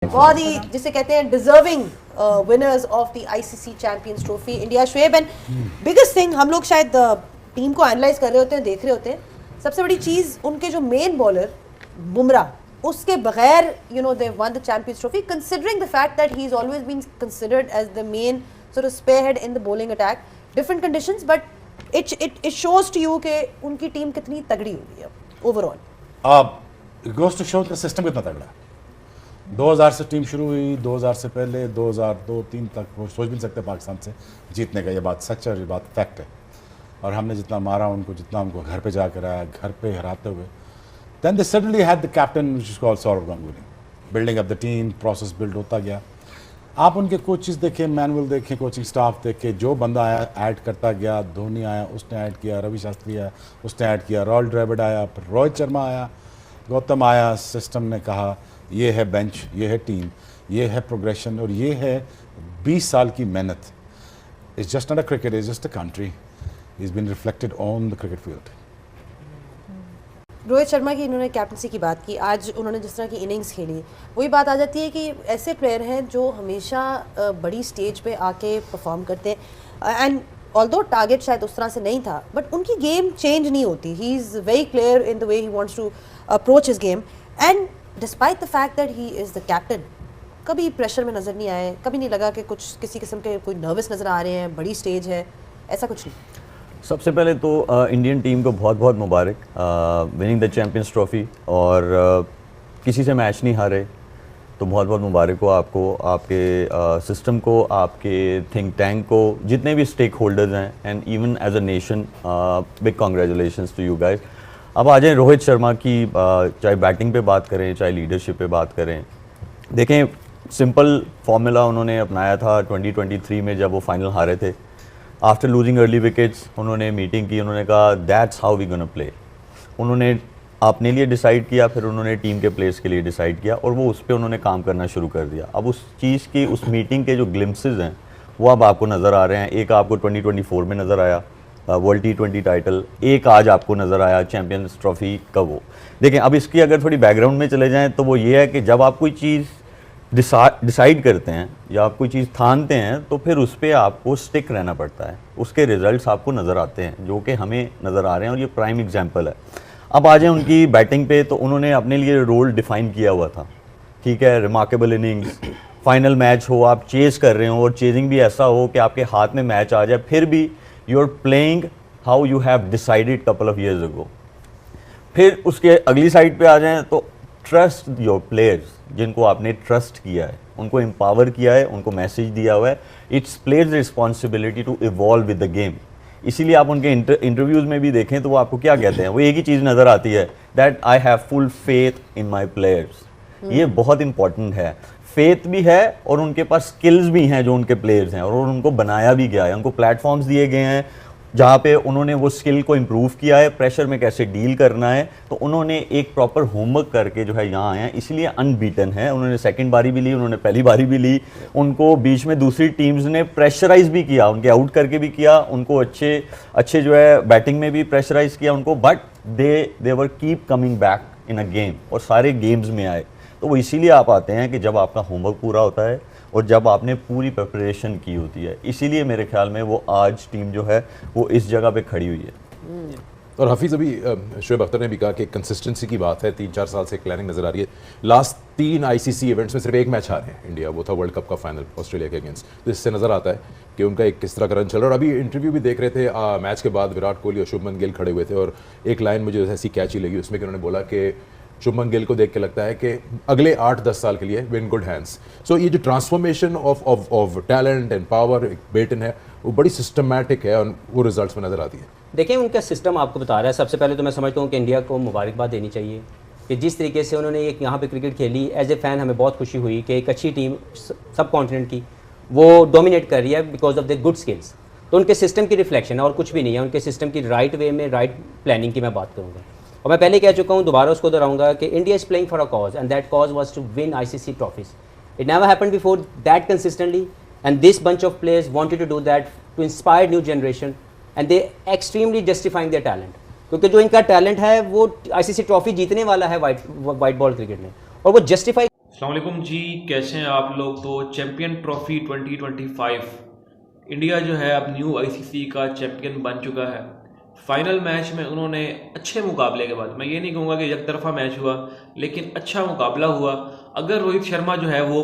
बहुत ही जिसे कहते हैं deserving winners of the ICC champions trophy India Shoaib and biggest thing हम लोग शायद टीम को एनालाइज कर रहे होते हैं, देख रहे होते हैं, सबसे बड़ी चीज उनके जो मेन बॉलर बुमराह उसके बगैर you know they won the Champions Trophy considering the fact that he is always been considered as the main sort of spearhead in the bowling attack different conditions but it shows to you कि उनकी team कितनी तगड़ी हुई है overall. Goes to show का system कितना तगड़ा है। 2000 से टीम शुरू हुई, 2000 से पहले 2002-3 तक वो सोच भी नहीं सकते पाकिस्तान से जीतने का। ये बात सच है और ये बात फैक्ट है। और हमने जितना मारा उनको, जितना उनको घर पे जाकर आया, घर पे हराते हुए, then they suddenly had the captain which is called Sourav Ganguly, building up the team, process build होता गया। आप उनके कोचेस देखें, मैनुअल देखें, कोचिंग स्टाफ देखें, जो बंदा आया ऐड करता गया। धोनी आया, उसने ऐड किया, रवि शास्त्री आया, उसने ऐड किया, राहुल द्रविड़ आया, फिर रोहित शर्मा आया, गौतम आया। सिस्टम ने कहा ये है बेंच, ये है टीम, ये है प्रोग्रेशन और ये है 20 साल की मेहनत। It's just not a cricket, it's just a country, is been reflected on the cricket field. Rohit Sharma की इन्होंने कैप्टनसी की बात की, आज उन्होंने जिस तरह की इनिंग्स खेली, वही बात आ जाती है कि ऐसे प्लेयर हैं जो हमेशा बड़ी स्टेज पे आके परफॉर्म करते हैं एंड ऑल्दो टारगेट शायद उस तरह से नहीं था बट उनकी गेम चेंज नहीं होती। He is very clear in the way he wants to approach his game and despite the fact that he is the captain कभी प्रेशर में नज़र नहीं आए, कभी नहीं लगा कि कुछ किसी किस्म के कोई नर्वस नज़र आ रहे हैं, बड़ी स्टेज है, ऐसा कुछ नहीं। सबसे पहले तो इंडियन टीम को बहुत बहुत मुबारक विनिंग द चैंपियंस ट्रॉफी और किसी से मैच नहीं हारे, तो बहुत बहुत मुबारक हो आपको, आपके सिस्टम को, आपके थिंक टैंक को, जितने भी स्टेक होल्डर्स हैं and even as a nation big congratulations to you guys. अब आ जाएँ रोहित शर्मा की, चाहे बैटिंग पे बात करें चाहे लीडरशिप पे बात करें। देखें सिंपल फॉर्मूला उन्होंने अपनाया था 2023 में जब वो फाइनल हारे थे। आफ्टर लूजिंग अर्ली विकेट्स उन्होंने मीटिंग की, उन्होंने कहा that's how we gonna play. उन्होंने अपने लिए डिसाइड किया, फिर उन्होंने टीम के प्लेयर्स के लिए डिसाइड किया और वो उस पर उन्होंने काम करना शुरू कर दिया। अब उस चीज़ की, उस मीटिंग के जो ग्लिम्पसेस हैं वो अब आपको नज़र आ रहे हैं। एक आपको 2024 में नज़र आया वर्ल्ड T20 टाइटल, एक आज आपको नज़र आया चैम्पियंस ट्रॉफी का वो। देखें अब इसकी अगर थोड़ी बैकग्राउंड में चले जाएँ तो वो ये है कि जब आप कोई चीज़ डिसाइड करते हैं या आप कोई चीज़ ठानते हैं तो फिर उस पर आपको स्टिक रहना पड़ता है, उसके रिजल्ट्स आपको नज़र आते हैं जो कि हमें नज़र आ रहे हैं और ये प्राइम एग्जांपल है। अब आ जाए उनकी बैटिंग पे, तो उन्होंने अपने लिए रोल डिफ़ाइन किया हुआ था, ठीक है, रिमार्केबल इनिंग्स, फाइनल मैच हो, आप चेज़ कर रहे हो और चेजिंग भी ऐसा हो कि आपके हाथ में मैच आ जाए, फिर भी you are playing how you have decided couple of years ago. फिर उसके अगली साइड पे आ जाएं तो ट्रस्ट योर प्लेयर्स, जिनको आपने ट्रस्ट किया है, उनको एम्पावर किया है, उनको मैसेज दिया हुआ है, it's players responsibility to evolve with the game. इसीलिए आप उनके इंटरव्यूज़ में भी देखें तो वो आपको क्या कहते हैं, वो एक ही चीज़ नज़र आती है, that I have full faith in my players. ये बहुत इंपॉर्टेंट है, फेथ भी है और उनके पास स्किल्स भी हैं जो उनके प्लेयर्स हैं और उनको बनाया भी गया है, उनको प्लेटफॉर्म्स दिए गए हैं जहाँ पे उन्होंने वो स्किल को इम्प्रूव किया है, प्रेशर में कैसे डील करना है, तो उन्होंने एक प्रॉपर होमवर्क करके जो है यहाँ आए हैं, इसलिए अनबीटन है। उन्होंने सेकंड बारी भी ली, उन्होंने पहली बारी भी ली, उनको बीच में दूसरी टीम्स ने प्रेशराइज भी किया, उनके आउट करके भी किया, उनको अच्छे जो है बैटिंग में भी प्रेशराइज किया उनको, but they were keep coming back in a game और सारे गेम्स में आए। तो वो इसीलिए आप आते हैं कि जब आपका होमवर्क पूरा होता है और जब आपने पूरी प्रिपरेशन की होती है, इसीलिए मेरे ख्याल में वो आज टीम जो है वो इस जगह पे खड़ी हुई है। और हफीज़, अभी शोएब अख्तर ने भी कहा कि कंसिस्टेंसी की बात है, 3-4 साल से क्लैरिंग नज़र आ रही है। लास्ट 3 आईसीसी इवेंट्स में सिर्फ एक मैच हारे हैं इंडिया, वो था वर्ल्ड कप का फाइनल ऑस्ट्रेलिया के अगेंस्ट। तो इससे नज़र आता है कि उनका एक किस तरह का रन चल रहा है। और अभी इंटरव्यू भी देख रहे थे मैच के बाद, विराट कोहली और शुभमन गिल खड़े हुए थे और एक लाइन मुझे ऐसी कैची लगी उसमें कि उन्होंने बोला कि शुभमन गिल को देख के लगता है कि अगले 8-10 साल के लिए इन गुड हैंड्स। सो ये जो transformation of talent and power baton है वो बड़ी सिस्टमैटिक है और वो रिजल्ट्स में नज़र आती है। देखें उनका सिस्टम आपको बता रहा है। सबसे पहले तो मैं समझता हूँ कि इंडिया को मुबारकबाद देनी चाहिए कि जिस तरीके से उन्होंने एक यहाँ पे क्रिकेट खेली, एज ए फ़ैन हमें बहुत खुशी हुई कि एक अच्छी टीम सब कॉन्टिनेंट की वो डोमिनेट कर रही है because of the good skills. तो उनके सिस्टम की रिफ्लेक्शन है और कुछ भी नहीं है, उनके सिस्टम की राइट वे में राइट प्लानिंग की मैं बात करूँगा। और मैं पहले कह चुका हूँ, दोबारा उसको दोहराऊंगा कि India is playing for a cause and that cause was to win ICC trophies. It never happened before that consistently and this bunch of players wanted to do that to inspire new generation and they extremely justifying their talent, क्योंकि जो इनका talent है वो ICC trophy जीतने वाला है white ball cricket में, और वो जस्टिफाई अस्सलाम वालेकुम जी, कैसे हैं आप लोग। तो चैम्पियन ट्रॉफी 2025 इंडिया जो है अब न्यू आईसीसी का चैम्पियन बन चुका है। फाइनल मैच में उन्होंने अच्छे मुकाबले के बाद, मैं ये नहीं कहूँगा कि एक तरफा मैच हुआ, लेकिन अच्छा मुकाबला हुआ। अगर रोहित शर्मा जो है वो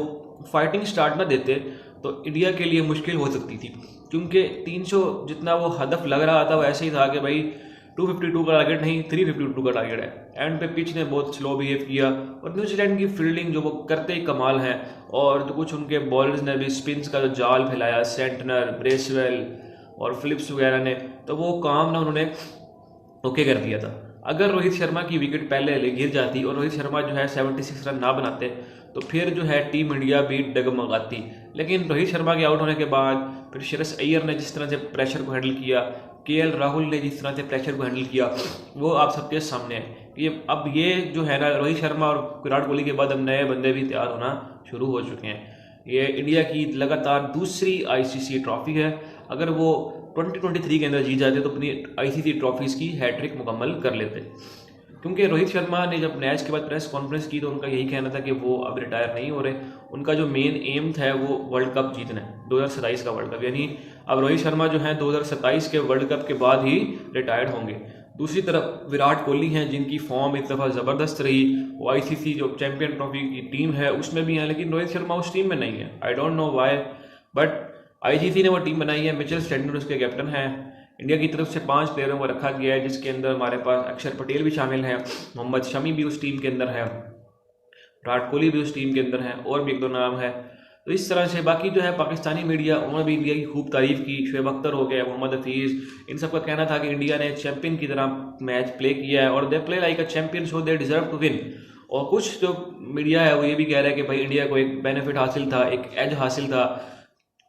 फाइटिंग स्टार्ट ना देते तो इंडिया के लिए मुश्किल हो सकती थी, क्योंकि 300 जितना वो हदफ लग रहा था वो ऐसे ही था कि भाई 252 का टारगेट नहीं 352 का टारगेट है। एंड पे पिच ने बहुत स्लो बिहेव किया और न्यूजीलैंड की फील्डिंग जो वो करते ही कमाल है, और जो कुछ उनके बॉलर्स ने भी स्पिन्स का जो जाल फैलाया, सेंटनर, ब्रेसवेल और फिलिप्स वगैरह ने, तो वो काम ना उन्होंने ओके कर दिया था। अगर रोहित शर्मा की विकेट पहले गिर जाती और रोहित शर्मा जो है 76 रन ना बनाते तो फिर जो है टीम इंडिया भी डगमगाती। लेकिन रोहित शर्मा के आउट होने के बाद फिर श्रेयस अय्यर ने जिस तरह से प्रेशर को हैंडल किया, केएल राहुल ने जिस तरह से प्रेशर को हैंडल किया, वो आप सबके सामने है। अब ये जो है ना, रोहित शर्मा और विराट कोहली के बाद अब नए बंदे भी तैयार होना शुरू हो चुके हैं। ये इंडिया की लगातार दूसरी आईसीसी ट्रॉफी है। अगर वो 2023 के अंदर जीत जाते तो अपनी आईसीसी ट्रॉफीज़ की हैट्रिक मुकम्मल कर लेते। क्योंकि रोहित शर्मा ने जब मैच के बाद प्रेस कॉन्फ्रेंस की तो उनका यही कहना था कि वो अब रिटायर नहीं हो रहे। उनका जो मेन एम था वो वर्ल्ड कप जीतना है, 2027 का वर्ल्ड कप, यानी अब रोहित शर्मा जो है 2027 के वर्ल्ड कप के बाद ही रिटायर्ड होंगे। दूसरी तरफ विराट कोहली हैं, जिनकी फॉर्म इस दफ़ा ज़बरदस्त रही। वो आईसीसी जो चैम्पियन ट्रॉफी की टीम है उसमें भी हैं, लेकिन रोहित शर्मा उस टीम में नहीं है। I don't know why, but ICC ने वो टीम बनाई है। मिचेल स्टैंटनर उसके कैप्टन हैं। इंडिया की तरफ से 5 प्लेयरों को रखा गया है, जिसके अंदर हमारे पास अक्षर पटेल भी शामिल हैं, मोहम्मद शमी भी उस टीम के अंदर है, विराट कोहली भी उस टीम के अंदर है, और भी 1-2 नाम है। तो इस तरह से बाकी जो है पाकिस्तानी मीडिया, उन्होंने भी इंडिया की खूब तारीफ की। शुएब अख्तर हो गया, मोहम्मद हफीज़, इन सब का कहना था कि इंडिया ने चैंपियन की तरह मैच प्ले किया है और they play like a champion, so they deserve to win. और कुछ जो मीडिया है वो ये भी कह रहा है कि भाई इंडिया को एक बेनिफिट हासिल था, एक एज हासिल था।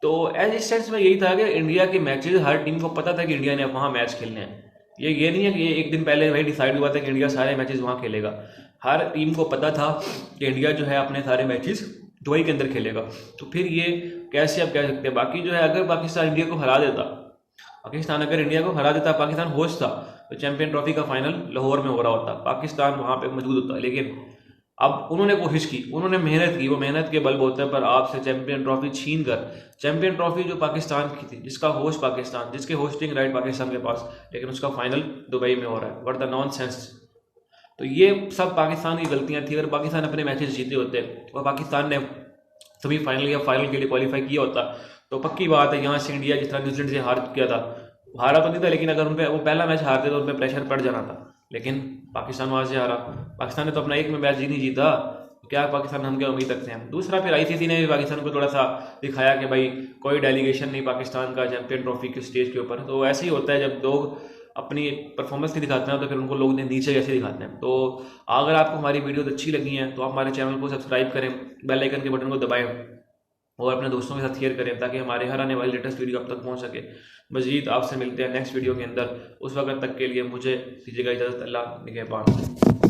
तो एज इस सेंस में यही था कि इंडिया के मैचेस, हर टीम को पता था कि इंडिया ने वहाँ मैच खेलने हैं। ये नहीं है कि ये एक दिन पहले भाई डिसाइड हुआ था कि इंडिया सारे मैचेस वहाँ खेलेगा। हर टीम को पता था कि इंडिया जो है अपने सारे मैचेस दुबई के अंदर खेलेगा। तो फिर ये कैसे आप कह सकते हैं। बाकी जो है, अगर पाकिस्तान इंडिया को हरा देता, अगर इंडिया को हरा देता, पाकिस्तान होस्ट था, तो चैंपियन ट्रॉफी का फाइनल लाहौर में हो रहा होता, पाकिस्तान वहाँ पे मौजूद होता। लेकिन अब उन्होंने कोशिश की, उन्होंने मेहनत की, वो मेहनत के बलबूते पर आपसे चैंपियन ट्रॉफी छीन कर, चैंपियन ट्रॉफी जो पाकिस्तान की थी, जिसका होस्ट पाकिस्तान, जिसके होस्टिंग राइट पाकिस्तान के पास, लेकिन उसका फाइनल दुबई में हो रहा है। What the nonsense. तो ये सब पाकिस्तान की गलतियां थी। अगर पाकिस्तान अपने मैचेस जीते होते और पाकिस्तान ने सेमीफाइनल या फाइनल के लिए क्वालिफाई किया होता तो पक्की बात है यहाँ से इंडिया जिस तरह न्यूजीलैंड से हार किया था, हारा तो नहीं था, लेकिन अगर उन पर वो पहला मैच हारते तो उन पर प्रेशर पड़ जाना था। लेकिन पाकिस्तान वहाँ से हारा। पाकिस्तान ने तो अपना एक में मैच नहीं जीता, तो क्या पाकिस्तान हम क्या उम्मीद रखते हैं। दूसरा, फिर आईसीसी ने भी पाकिस्तान को थोड़ा सा दिखाया कि भाई कोई डेलीगेशन नहीं पाकिस्तान का चैंपियन ट्रॉफी के स्टेज के ऊपर। तो ऐसे ही होता है, जब लोग अपनी परफॉर्मेंस नहीं दिखाते हैं तो फिर उनको लोग नीचे जैसे दिखाते हैं। तो अगर आपको हमारी वीडियोस अच्छी लगी हैं तो आप हमारे चैनल को सब्सक्राइब करें, बेल आइकन के बटन को दबाएं और अपने दोस्तों के साथ शेयर करें, ताकि हमारे हर आने वाली लेटेस्ट वीडियो आप तक पहुंच सके। मजीद आपसे मिलते हैं नेक्स्ट वीडियो के अंदर। उस वक्त तक के लिए मुझे दीजिएगा इजाज़त। अल्लाह निगहबान।